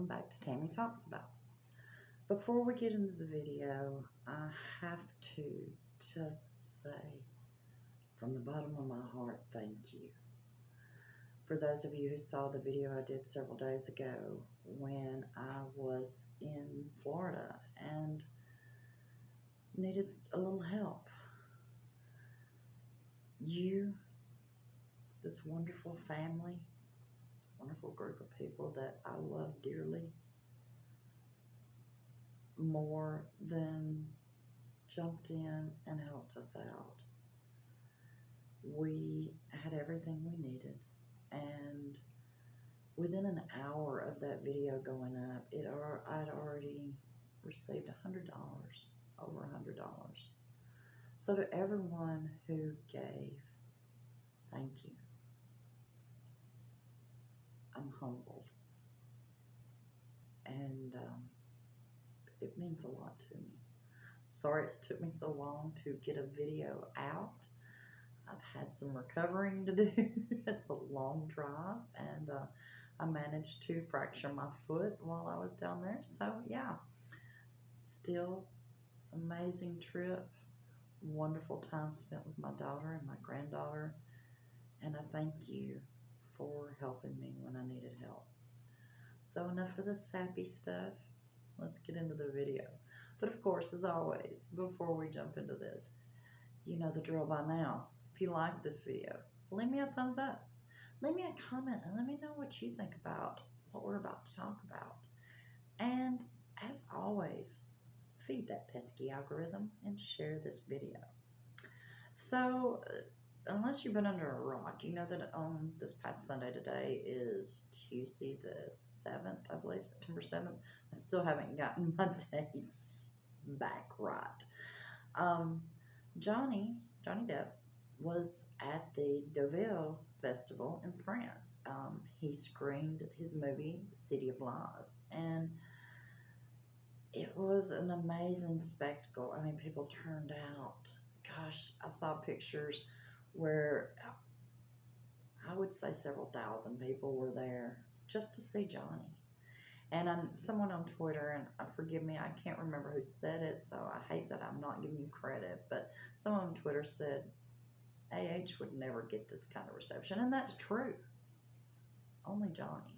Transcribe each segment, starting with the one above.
welcome back to Tammy Talks About. Before we get into the video, I have to just say from the bottom of my heart, thank you. For those of you who saw the video I did several days ago when I was in Florida and needed a little help. You, this wonderful family, this wonderful group of people that I love dearly, more than jumped in and helped us out. We had everything we needed, and within an hour of that video going up, I'd already received $100, over $100. So to everyone who gave, thank you. I'm humbled, and it means a lot to me. Sorry it's took me so long to get a video out. I've had some recovering to do. It's a long drive, and I managed to fracture my foot while I was down there. So yeah, still amazing trip, wonderful time spent with my daughter and my granddaughter, and I thank you for helping me when I needed help. So enough of the sappy stuff. Let's get into the video. But of course, as always, before we jump into this, you know the drill by now. If you like this video, leave me a thumbs up. Leave me a comment and let me know what you think about what we're about to talk about. And as always, feed that pesky algorithm and share this video. So, unless you've been under a rock, you know that on this past Sunday, today is Tuesday the 7th, I believe, September 7th. I still haven't gotten my dates back right. Johnny Depp was at the Deauville festival in France. He screened his movie, City of Lies, and it was an amazing spectacle. I mean, people turned out. Gosh, I saw pictures where I would say several thousand people were there just to see Johnny. And someone on Twitter, and forgive me, I can't remember who said it, so I hate that I'm not giving you credit, but someone on Twitter said, AH would never get this kind of reception, and that's true. Only Johnny.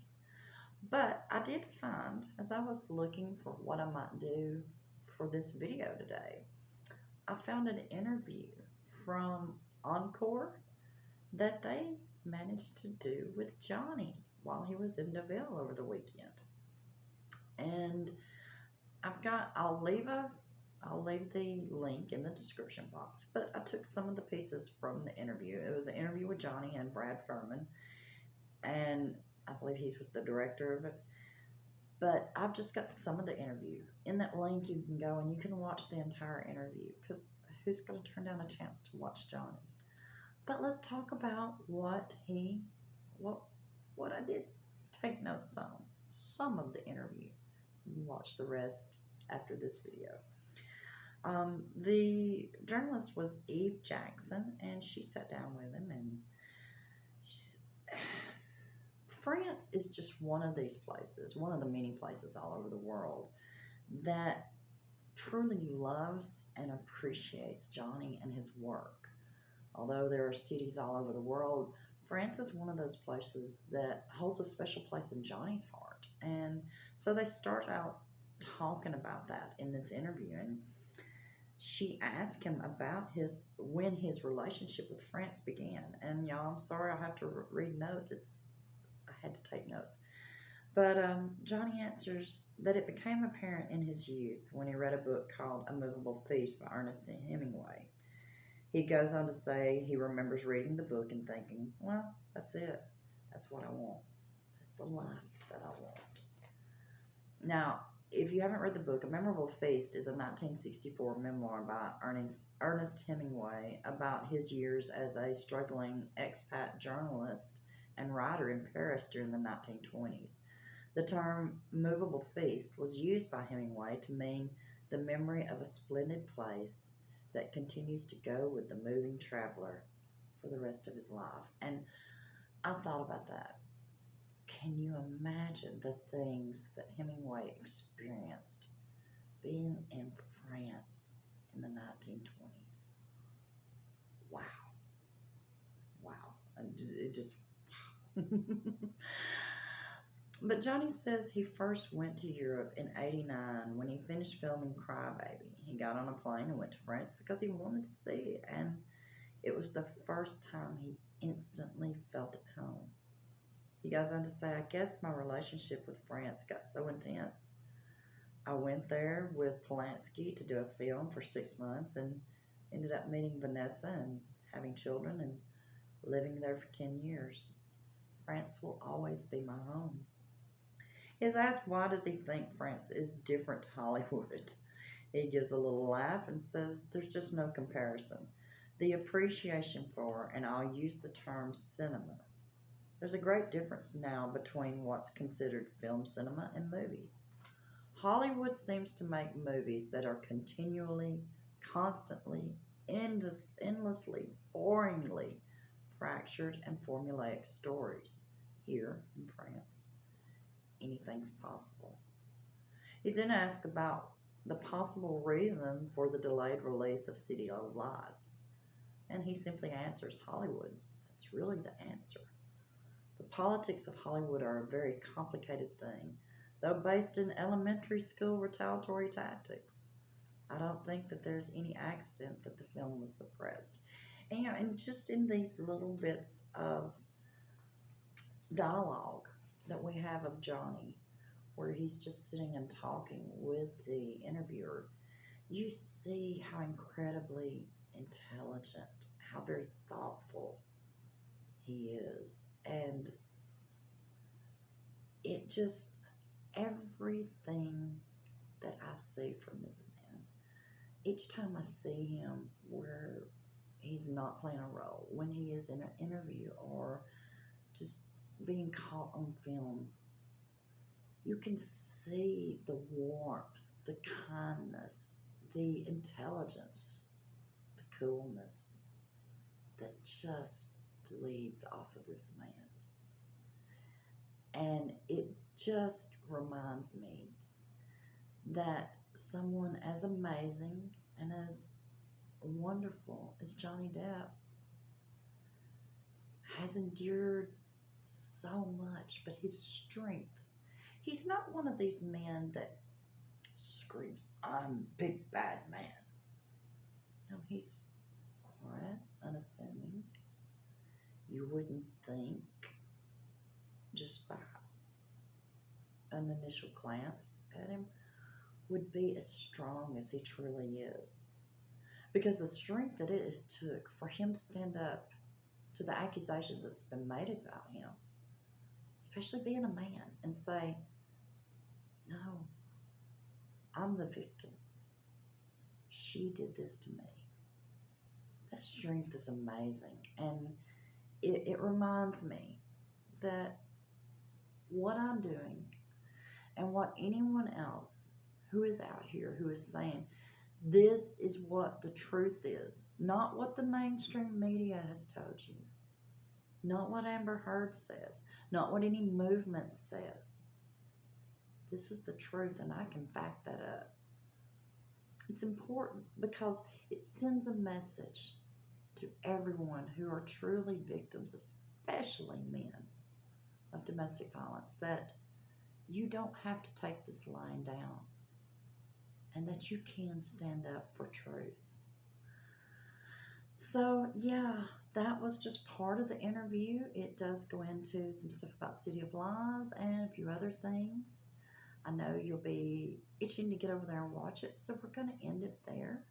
But I did find, as I was looking for what I might do for this video today, I found an interview from Encore that they managed to do with Johnny while he was in Deauville over the weekend. And I'll leave the link in the description box, but I took some of the pieces from the interview. It was an interview with Johnny and Brad Furman, and I believe he's the director of it. But I've just got some of the interview. In that link, you can go and you can watch the entire interview, because who's going to turn down a chance to watch Johnny? But let's talk about what I did take notes on. Some of the interview. You watch the rest after this video. The journalist was Eve Jackson, and she sat down with him, and France is just one of these places, one of the many places all over the world that truly loves and appreciates Johnny and his work. Although there are cities all over the world, France is one of those places that holds a special place in Johnny's heart. And so they start out talking about that in this interview, and she asked him about when his relationship with France began. And y'all, I'm sorry I have to read notes. I had to take notes. But Johnny answers that it became apparent in his youth when he read a book called A Movable Feast by Ernest Hemingway. He goes on to say he remembers reading the book and thinking, well, that's it. That's what I want. That's the life that I want. Now, if you haven't read the book, A Memorable Feast is a 1964 memoir by Ernest Hemingway about his years as a struggling expat journalist and writer in Paris during the 1920s. The term movable feast was used by Hemingway to mean the memory of a splendid place that continues to go with the moving traveler for the rest of his life. And I thought about that. Can you imagine the things that Hemingway experienced being in France in the 1920s? Wow. Wow. It just. But Johnny says he first went to Europe in '89 when he finished filming Crybaby. He got on a plane and went to France because he wanted to see it, and it was the first time he instantly felt at home. He goes on to say, I guess my relationship with France got so intense. I went there with Polanski to do a film for 6 months and ended up meeting Vanessa and having children and living there for 10 years. France will always be my home. He's asked why does he think France is different to Hollywood. He gives a little laugh and says there's just no comparison. The appreciation for, and I'll use the term cinema. There's a great difference now between what's considered film cinema and movies. Hollywood seems to make movies that are continually, constantly, endlessly, boringly fractured and formulaic stories. Here in France, anything's possible. He's then asked about the possible reason for the delayed release of City of Lies. And he simply answers Hollywood. That's really the answer. The politics of Hollywood are a very complicated thing, though based in elementary school retaliatory tactics. I don't think that there's any accident that the film was suppressed. And just in these little bits of dialogue that we have of Johnny, where he's just sitting and talking with the interviewer, you see how incredibly intelligent, how very thoughtful he is. And it just, everything that I see from this man, each time I see him where he's not playing a role, when he is in an interview or just being caught on film, you can see the warmth, the kindness, the intelligence, the coolness that just bleeds off of this man. And it just reminds me that someone as amazing and as wonderful as Johnny Depp has endured so much, but his strength. He's not one of these men that screams, I'm big bad man. No, he's quiet, unassuming. You wouldn't think just by an initial glance at him would be as strong as he truly is. Because the strength that it has took for him to stand up to the accusations that's been made about him, especially being a man, and say, no, I'm the victim. She did this to me. That strength is amazing. And it reminds me that what I'm doing and what anyone else who is out here who is saying, this is what the truth is, not what the mainstream media has told you, not what Amber Heard says, not what any movement says. This is the truth, and I can back that up. It's important because it sends a message to everyone who are truly victims, especially men, of domestic violence, that you don't have to take this lying down and that you can stand up for truth. So, yeah, that was just part of the interview. It does go into some stuff about City of Lies and a few other things. I know you'll be itching to get over there and watch it, so we're going to end it there.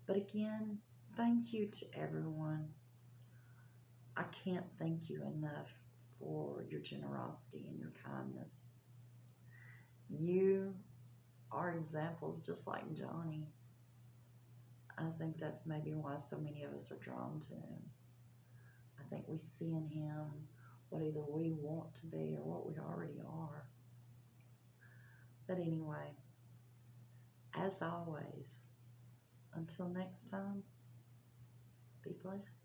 But again, thank you to everyone. I can't thank you enough for your generosity and your kindness. You are examples just like Johnny. I think that's maybe why so many of us are drawn to him. I think we see in him what either we want to be or what we already are. But anyway, as always, until next time, be blessed.